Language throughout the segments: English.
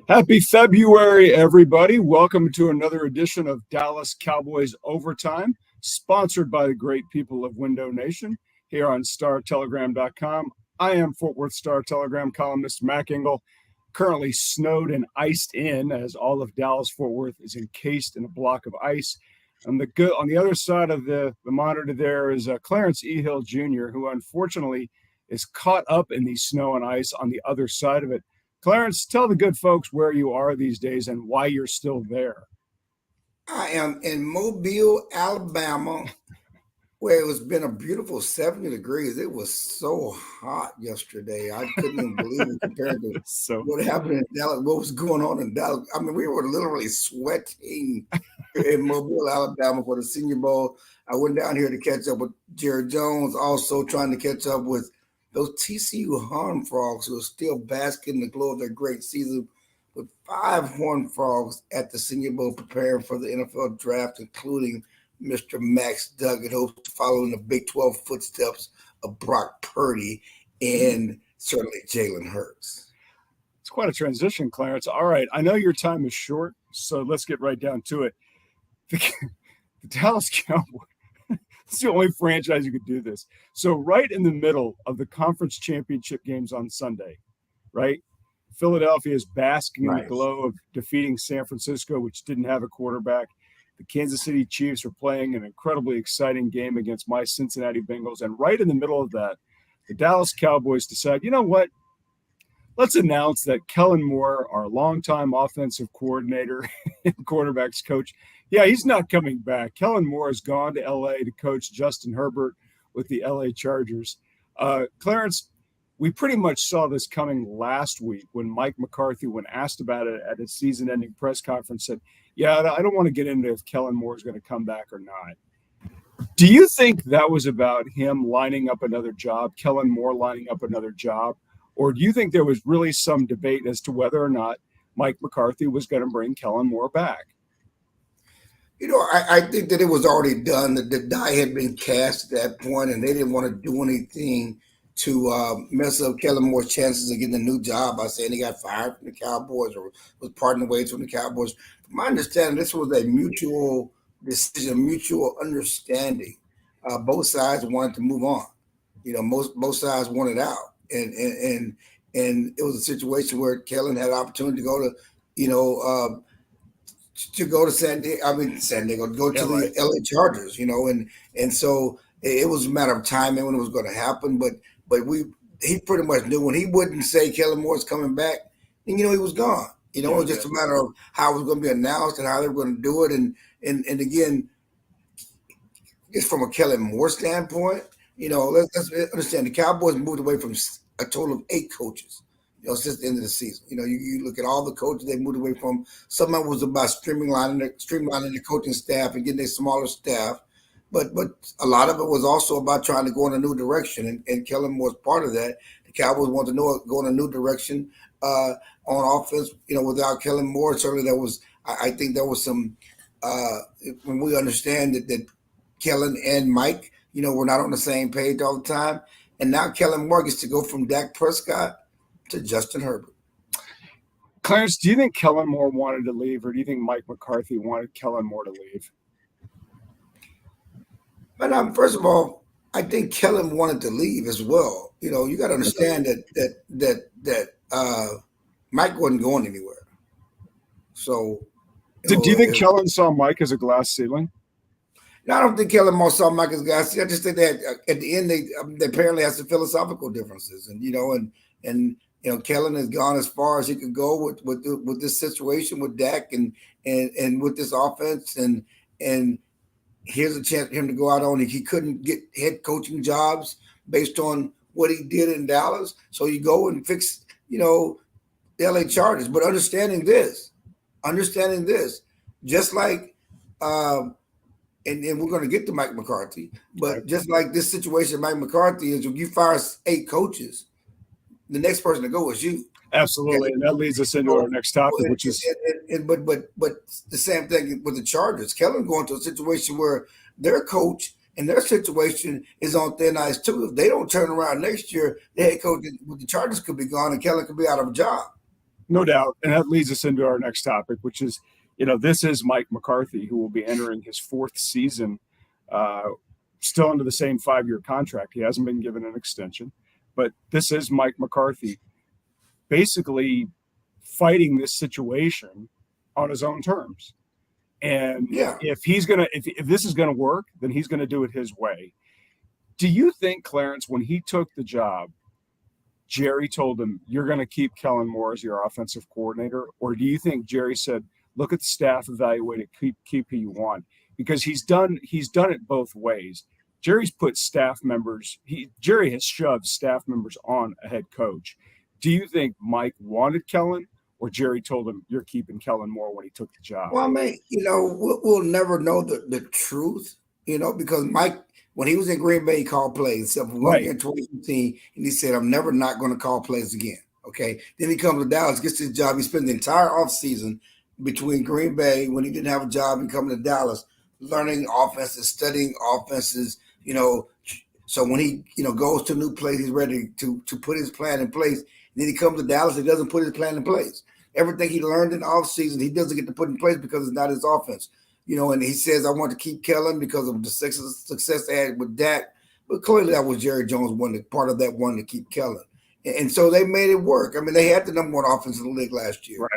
Happy February, everybody. Welcome to another edition of Dallas Cowboys Overtime, sponsored by the great people of Window Nation here on StarTelegram.com. I am Fort Worth Star Telegram columnist Mac Engel, currently snowed and iced in as all of Dallas-Fort Worth is encased in a block of ice. On the other side of the monitor there is Clarence E. Hill Jr., who unfortunately is caught up in the snow and ice on the other side of it. Clarence, tell the good folks where you are these days and why you're still there. I am in Mobile, Alabama, where it was been a beautiful 70 degrees. It was so hot yesterday. I couldn't even believe it compared to what happened in Dallas, what was going on in Dallas. I mean, we were literally sweating in Mobile, Alabama for the Senior Bowl. I went down here to catch up with Jerry Jones, also trying to catch up with those TCU Horned Frogs who are still basking in the glow of their great season with 5 Horned Frogs at the Senior Bowl preparing for the NFL draft, including Mr. Max Duggan, who's following the Big 12 footsteps of Brock Purdy and certainly Jalen Hurts. It's quite a transition, Clarence. All right, I know your time is short, so let's get right down to it. The Dallas Cowboys. It's the only franchise you could do this. So right in the middle of the conference championship games on Sunday, right? Philadelphia is basking in the glow of defeating San Francisco, which didn't have a quarterback. The Kansas City Chiefs are playing an incredibly exciting game against my Cincinnati Bengals. And right in the middle of that, the Dallas Cowboys decide, you know what? Let's announce that Kellen Moore, our longtime offensive coordinator and quarterbacks coach, he's not coming back. Kellen Moore has gone to L.A. to coach Justin Herbert with the L.A. Chargers. Clarence, we pretty much saw this coming last week when Mike McCarthy, when asked about it at his season-ending press conference, said, I don't want to get into if Kellen Moore is going to come back or not. Do you think that was about him lining up another job, Kellen Moore lining up another job? Or do you think there was really some debate as to whether or not Mike McCarthy was going to bring Kellen Moore back? I think that it was already done. The die had been cast at that point, and they didn't want to do anything to mess up Kellen Moore's chances of getting a new job by saying he got fired from the Cowboys or was parting ways from the Cowboys. From my understanding, this was a mutual decision, mutual understanding. Both sides wanted to move on. Both sides wanted out. And it was a situation where Kellen had an opportunity to go to San Diego, go to the LA Chargers, and so it was a matter of timing when it was going to happen. But he pretty much knew when he wouldn't say Kellen Moore's coming back, and he was gone. It was just a matter of how it was going to be announced and how they were going to do it. And again, just from a Kellen Moore standpoint, let's understand the Cowboys moved away from a total of 8 coaches, since the end of the season. You look at all the coaches they moved away from. Some of it was about streamlining the coaching staff and getting a smaller staff. But a lot of it was also about trying to go in a new direction, and Kellen Moore's part of that. The Cowboys wanted to go in a new direction on offense, without Kellen Moore. Certainly I think there was some, when we understand that Kellen and Mike, we're not on the same page all the time. And now Kellen Moore gets to go from Dak Prescott to Justin Herbert. Clarence, do you think Kellen Moore wanted to leave, or do you think Mike McCarthy wanted Kellen Moore to leave? But first of all, I think Kellen wanted to leave as well. You got to understand that Mike wasn't going anywhere. So, do you think Kellen saw Mike as a glass ceiling? No, I don't think Kellen Moore saw Mike as a glass ceiling. I just think that at the end they apparently have some philosophical differences, and Kellen has gone as far as he could go with this situation with Dak and with this offense, and here's a chance for him to go out on it. He couldn't get head coaching jobs based on what he did in Dallas. So you go and fix, the LA Chargers. But understanding this, just like, and we're going to get to Mike McCarthy, but just like this situation, Mike McCarthy is when you fire 8 coaches, the next person to go is you. Absolutely, and that leads us into our next topic, which is but the same thing with the Chargers. Kellen going to a situation where their coach and their situation is on thin ice too. If they don't turn around next year, the head coach with the Chargers could be gone, and Kellen could be out of a job. No doubt. And that leads us into our next topic, which is, this is Mike McCarthy, who will be entering his fourth season, still under the same 5-year contract. He hasn't been given an extension, but this is Mike McCarthy basically fighting this situation on his own terms. And if this is gonna work, then he's gonna do it his way. Do you think, Clarence, when he took the job, Jerry told him, you're going to keep Kellen Moore as your offensive coordinator? Or do you think Jerry said, look at the staff, evaluate it, keep who you want? Because he's done it both ways. Jerry's put staff members, Jerry has shoved staff members on a head coach. Do you think Mike wanted Kellen, or Jerry told him, you're keeping Kellen Moore when he took the job? Well, I mean, we'll never know the truth, because Mike, when he was in Green Bay, he called plays, except for one year in 2015, and he said, I'm never not going to call plays again. Okay. Then he comes to Dallas, gets his job. He spent the entire offseason between Green Bay, when he didn't have a job, and coming to Dallas, learning offenses, studying offenses, So when he, goes to a new place, he's ready to put his plan in place. And then he comes to Dallas, he doesn't put his plan in place. Everything he learned in the offseason, he doesn't get to put in place because it's not his offense. And he says, I want to keep Kellen because of the success they had with Dak. But clearly that was Jerry Jones part of that one to keep Kellen. And so they made it work. I mean, they had the number one offense in the league last year. Right.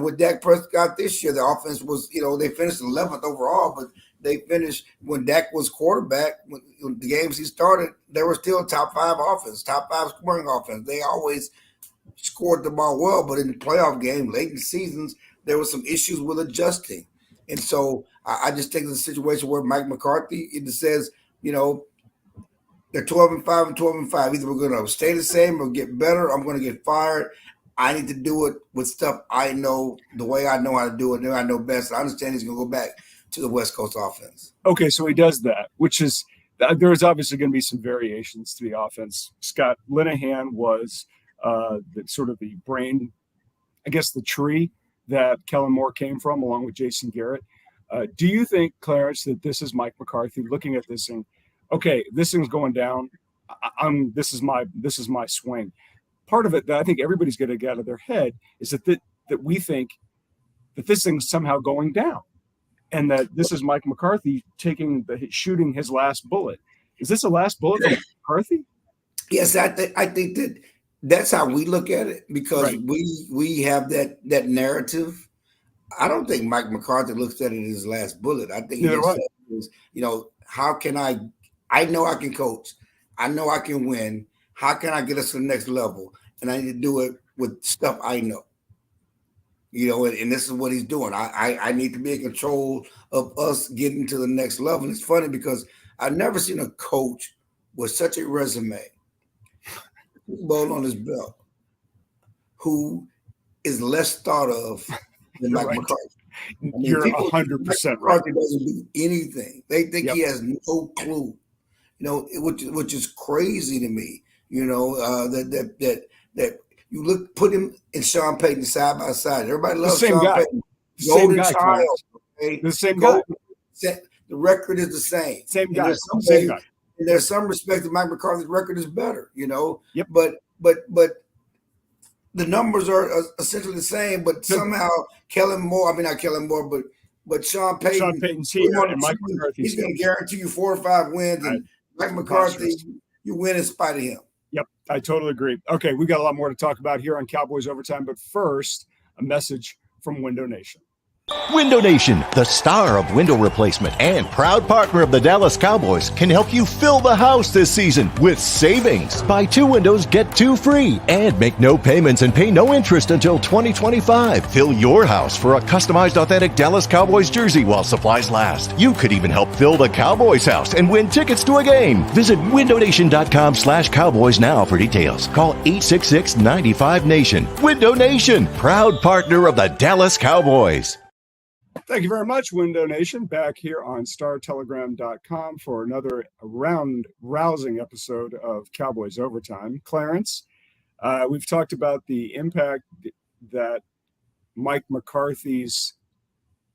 With Dak Prescott this year, the offense was, they finished 11th overall, but they finished when Dak was quarterback, when the games he started, they were still top 5 offense, top 5 scoring offense. They always scored the ball well, but in the playoff game, late in seasons, there were some issues with adjusting. And so I just think it's a situation where Mike McCarthy, it says, they're 12-5 and 12-5. Either we're going to stay the same or get better. I'm going to get fired. I need to do it with stuff I know, the way I know how to do it, and I know best. I understand he's going to go back to the West Coast offense. Okay, so he does that, which is there's obviously going to be some variations to the offense. Scott Linehan was the brain, I guess, the tree that Kellen Moore came from, along with Jason Garrett. Do you think, Clarence, that this is Mike McCarthy looking at this and, okay, this thing's going down. This is my swing. Part of it that I think everybody's going to get out of their head is that we think that this thing's somehow going down, and that this is Mike McCarthy shooting his last bullet. Is this a last bullet for McCarthy? Yes, I think that's how we look at it, because we have that narrative. I don't think Mike McCarthy looks at it as his last bullet. I think how can I know I can coach. I know I can win. How can I get us to the next level? And I need to do it with stuff I know. And this is what he's doing. I need to be in control of us getting to the next level. And it's funny because I've never seen a coach with such a resume, ball on his belt, who is less thought of than Mike McCarthy. You're 100% right. McCarthy doesn't do anything. They think he has no clue. Which is crazy to me. That you put him and Sean Payton side by side. Everybody loves Sean Payton. Golden child. Okay? The same guy. The record is the same. Same guy. And there's some respect that Mike McCarthy's record is better. Yep. But the numbers are essentially the same. But somehow Kellen Moore, not Kellen Moore, but Sean Payton. Sean Payton's here, and Mike McCarthy's he's going to guarantee you 4 or 5 wins, and Mike McCarthy, you win in spite of him. Yep, I totally agree. Okay, we got a lot more to talk about here on Cowboys Overtime, but first, a message from Window Nation. Window Nation, the star of window replacement and proud partner of the Dallas Cowboys, can help you fill the house this season with savings. Buy 2 windows, get 2 free, and make no payments and pay no interest until 2025. Fill your house for a customized authentic Dallas Cowboys jersey while supplies last. You could even help fill the Cowboys house and win tickets to a game. Visit windownation.com/Cowboys now for details. Call 866-95-NATION. Window Nation, proud partner of the Dallas Cowboys. Thank you very much, Window Nation. Back here on StarTelegram.com for another rousing episode of Cowboys Overtime. Clarence, we've talked about the impact that Mike McCarthy's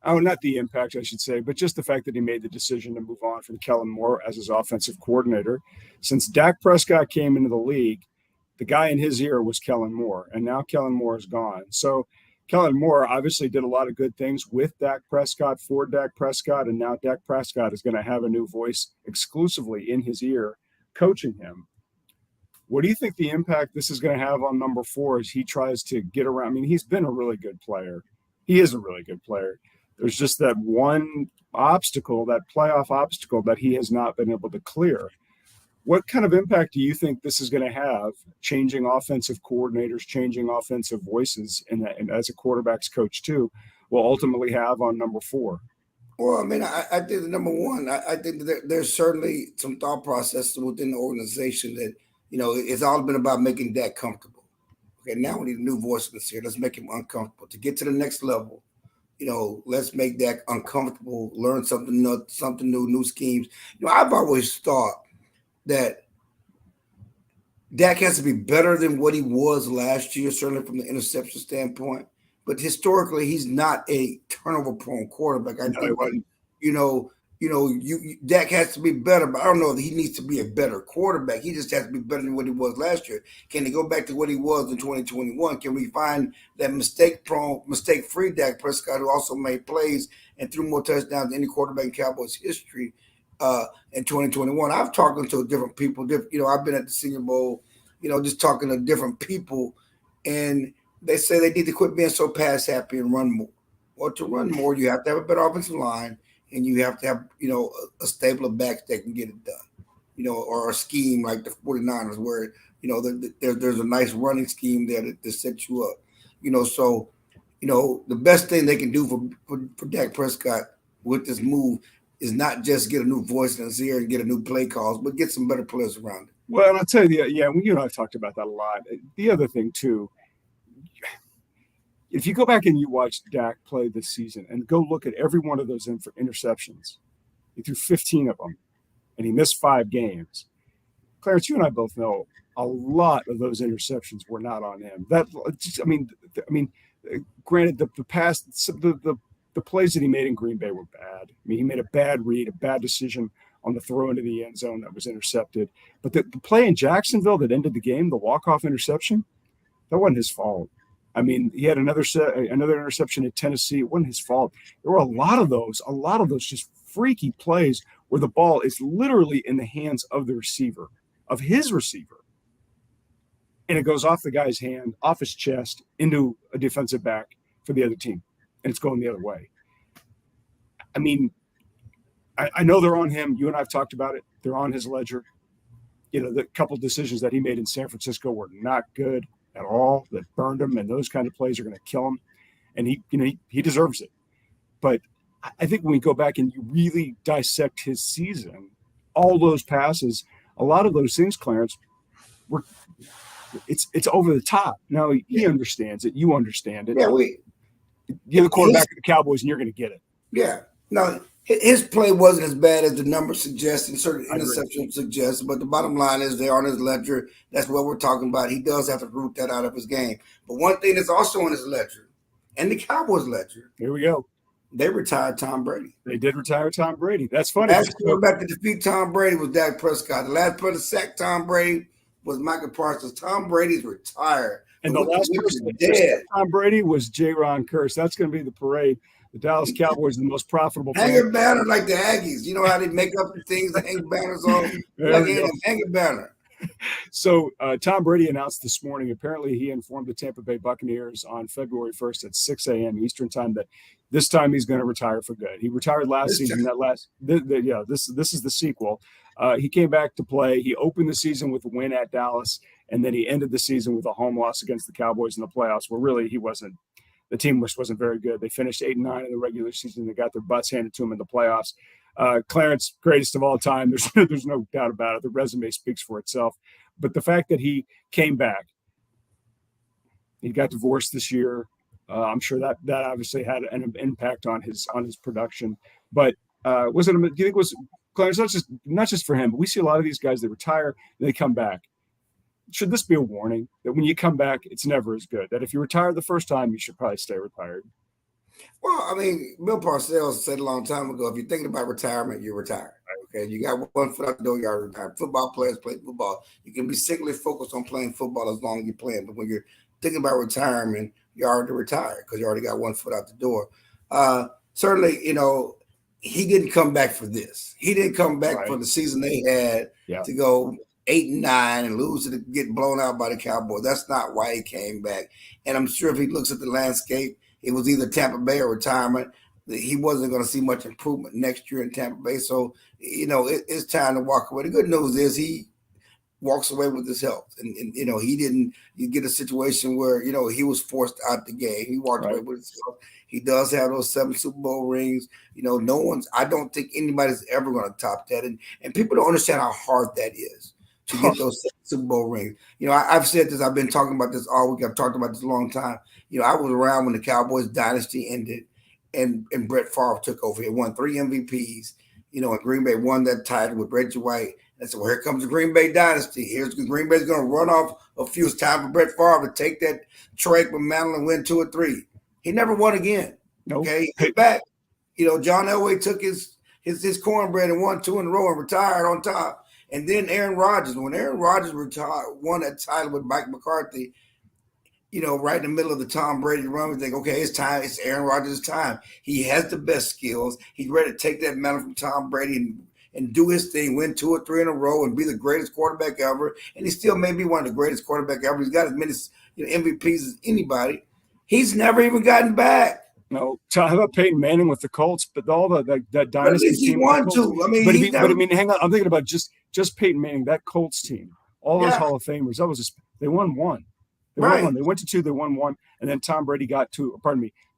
not the impact, I should say, but just the fact that he made the decision to move on from Kellen Moore as his offensive coordinator. Since Dak Prescott came into the league, The guy in his ear was Kellen Moore, and now Kellen Moore is gone. So Kellen Moore obviously did a lot of good things with Dak Prescott, for Dak Prescott, and now Dak Prescott is going to have a new voice exclusively in his ear coaching him. What do you think the impact this is going to have on number 4 as he tries to get around? I mean, he's been a really good player. He is a really good player. There's just that one obstacle, that playoff obstacle that he has not been able to clear. What kind of impact do you think this is going to have, changing offensive coordinators, changing offensive voices, and as a quarterback's coach too, will ultimately have on number 4? Well, I mean, I think number one, I think that there's certainly some thought process within the organization that, it's all been about making Dak comfortable. Okay, now we need a new voice in this here. Let's make him uncomfortable. To get to the next level, let's make Dak uncomfortable, learn something new, new schemes. I've always thought that Dak has to be better than what he was last year, certainly from the interception standpoint. But historically, he's not a turnover-prone quarterback. I think, Dak has to be better, but I don't know that he needs to be a better quarterback. He just has to be better than what he was last year. Can he go back to what he was in 2021? Can we find that mistake-free Dak Prescott, who also made plays and threw more touchdowns than any quarterback in Cowboys history in 2021? I've talked to different people. I've been at the Senior Bowl, just talking to different people, and they say they need to quit being so pass happy and run more. Well, to run more, you have to have a better offensive line, and you have to have, a stable of backs that can get it done, or a scheme like the 49ers where, there's a nice running scheme there that sets you up, So, the best thing they can do for Dak Prescott with this move is not just get a new voice in his ear and get a new play calls, but get some better players around it. Well, and I'll tell you, you and I have talked about that a lot. The other thing, too, if you go back and you watch Dak play this season and go look at every one of those interceptions, he threw 15 of them, and he missed 5 games. Clarence, you and I both know a lot of those interceptions were not on him. Granted, the plays that he made in Green Bay were bad. I mean, he made a bad read, a bad decision on the throw into the end zone that was intercepted. But the play in Jacksonville that ended the game, the walk-off interception, that wasn't his fault. I mean, he had another interception at Tennessee. It wasn't his fault. There were a lot of those just freaky plays where the ball is literally in the hands of the receiver, of his receiver. And it goes off the guy's hand, off his chest, into a defensive back for the other team. And it's going the other way. I mean, I know they're on him. You and I have talked about it. They're on his ledger. The couple decisions that he made in San Francisco were not good at all, that burned him, and those kind of plays are going to kill him. And he deserves it. But I think when we go back and you really dissect his season, all those passes, a lot of those things, Clarence, it's over the top. Now he understands it. You understand it. Yeah, you're the quarterback of the Cowboys, and you're going to get it. Yeah. No, his play wasn't as bad as the numbers suggest and certain interceptions suggest, but the bottom line is they're on his ledger. That's what we're talking about. He does have to root that out of his game. But one thing that's also on his ledger, and the Cowboys' ledger, here we go. They retired Tom Brady. They did retire Tom Brady. That's funny. Last quarterback to defeat Tom Brady was Dak Prescott. The last person to sack Tom Brady was Michael Parsons. Tom Brady's retired. And the last person to sack Tom Brady was J-Ron Curse. That's going to be the parade. The Dallas Cowboys are the most profitable. Hang a banner like the Aggies. You know how they make up the things to hang banners on? Hang a banner. So Tom Brady announced this morning, apparently he informed the Tampa Bay Buccaneers on February 1st at 6 a.m. Eastern time that this time he's going to retire for good. He retired last season. This is the sequel. He came back to play. He opened the season with a win at Dallas, and then he ended the season with a home loss against the Cowboys in the playoffs, where really the team wasn't very good. They finished 8-9 in the regular season. They got their butts handed to them in the playoffs. Clarence, greatest of all time. There's no doubt about it. The resume speaks for itself. But the fact that he came back, he got divorced this year. I'm sure that obviously had an impact on his production. But do you think it was, Clarence, not just for him, but we see a lot of these guys that retire and they come back. Should this be a warning that when you come back, it's never as good? That if you retire the first time, you should probably stay retired? Well, I mean, Bill Parcells said a long time ago, if you're thinking about retirement, you retire. Okay, you got one foot out the door, you already retired. Football players play football. You can be singularly focused on playing football as long as you're playing. But when you're thinking about retirement, you're already retired because you already got one foot out the door. Certainly, he didn't come back for this. He didn't come back for the season they had to go 8-9 and lose to get blown out by the Cowboys. That's not why he came back. And I'm sure if he looks at the landscape, it was either Tampa Bay or retirement. He wasn't going to see much improvement next year in Tampa Bay. So, it's time to walk away. The good news is he walks away with his health. And he didn't get a situation where, he was forced out the game. He walked away with his health. He does have those 7 Super Bowl rings. I don't think anybody's ever going to top that. And people don't understand how hard that is to get those 7 Super Bowl rings. I've said this, I've been talking about this all week. I've talked about this a long time. I was around when the Cowboys dynasty ended and Brett Favre took over. He won 3 MVPs, and Green Bay won that title with Reggie White. And so here comes the Green Bay dynasty. Here's Green Bay's going to run off a few. It's time for Brett Favre to take that trade with Mantle and win 2 or 3. He never won again. Nope. Okay, he came back. John Elway took his cornbread and won 2 in a row and retired on top. And then Aaron Rodgers, when Aaron Rodgers won that title with Mike McCarthy, right in the middle of the Tom Brady run, we think, okay, it's time. It's Aaron Rodgers' time. He has the best skills. He's ready to take that mantle from Tom Brady and do his thing, win 2 or 3 in a row and be the greatest quarterback ever. And he still may be one of the greatest quarterbacks ever. He's got as many MVPs as anybody. He's never even gotten back. No, how about Peyton Manning with the Colts? But all that dynasty team. He won to. Hang on. I'm thinking about just Peyton Manning, that Colts team, all those Hall of Famers. That was they won 1. They won 1. They went to 2. They won 1, and then Tom Brady got to.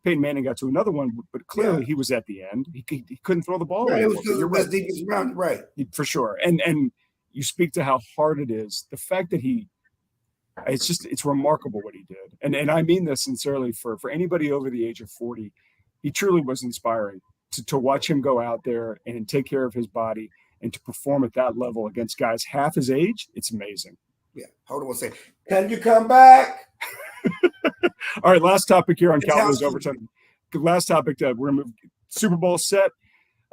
Peyton Manning got to another one, but clearly he was at the end. He couldn't throw the ball. Right, it was the best defense around, right? For sure. And you speak to how hard it is. The fact that it's remarkable what he did. And I mean this sincerely for anybody over the age of 40. He truly was inspiring to watch him go out there and take care of his body and to perform at that level against guys half his age. It's amazing. Yeah. Hold on one second. Can you come back? All right. Last topic here on Cowboys Overtime. Last topic. We're going to move Super Bowl set.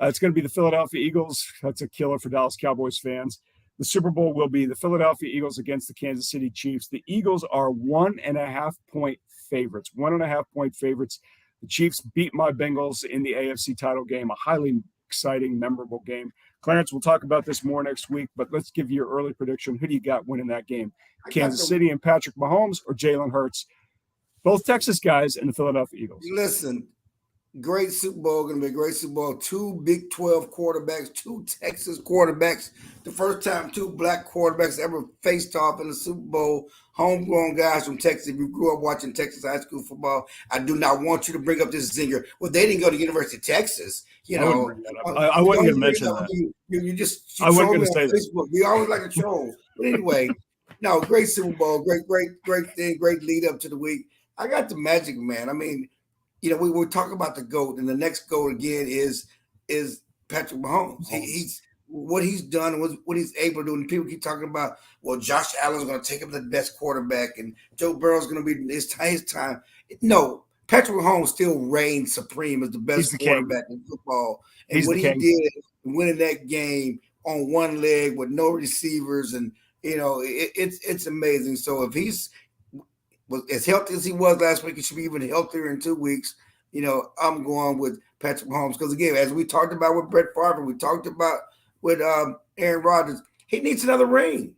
It's going to be the Philadelphia Eagles. That's a killer for Dallas Cowboys fans. The Super Bowl will be the Philadelphia Eagles against the Kansas City Chiefs. The Eagles are 1.5 point favorites. 1.5 point favorites. The Chiefs beat my Bengals in the AFC title game, a highly exciting, memorable game. Clarence, we'll talk about this more next week, but let's give you your early prediction. Who do you got winning that game? Kansas City and Patrick Mahomes or Jalen Hurts? Both Texas guys and the Philadelphia Eagles. Listen, great Super Bowl, going to be a great Super Bowl. 2 Big 12 quarterbacks, 2 Texas quarterbacks. The first time 2 black quarterbacks ever faced off in the Super Bowl. Homegrown guys from Texas. If you grew up watching Texas high school football, I do not want you to bring up this zinger. Well, they didn't go to University of Texas. I wasn't going to mention that. You just I wasn't going to say Facebook. We always like a troll. But anyway, no, great Super Bowl. Great thing. Great lead up to the week. I got the Magic Man. I mean, we were talking about the GOAT, and the next GOAT again is Patrick Mahomes. He's what he's done, what he's able to do. And people keep talking about, well, Josh Allen's going to take him the best quarterback, and Joe Burrow's going to be his time. No, Patrick Mahomes still reigns supreme as the best quarterback in football. And what he did winning that game on one leg with no receivers, and it's amazing. So if he's as healthy as he was last week, he should be even healthier in 2 weeks. I'm going with Patrick Mahomes because, again, as we talked about with Brett Favre, we talked about with Aaron Rodgers, he needs another ring.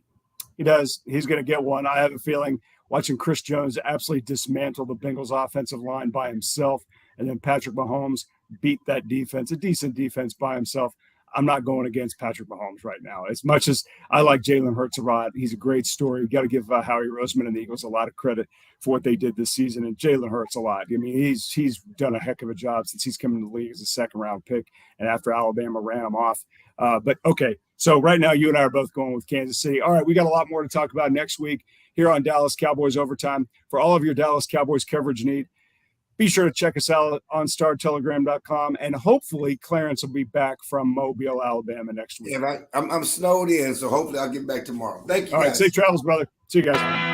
He does. He's going to get one. I have a feeling watching Chris Jones absolutely dismantle the Bengals offensive line by himself, and then Patrick Mahomes beat that defense, a decent defense by himself. I'm not going against Patrick Mahomes right now. As much as I like Jalen Hurts a lot, he's a great story. You got to give Howie Roseman and the Eagles a lot of credit for what they did this season, and Jalen Hurts a lot. I mean, he's done a heck of a job since he's come into the league as a second-round pick, and after Alabama ran him off. But okay, so right now you and I are both going with Kansas City. All right, we got a lot more to talk about next week here on Dallas Cowboys Overtime. For all of your Dallas Cowboys coverage need, be sure to check us out on StarTelegram.com, and hopefully Clarence will be back from Mobile, Alabama next week. Yeah, I'm snowed in, so hopefully I'll get back tomorrow. Thank you. All right, safe travels, brother. See you guys.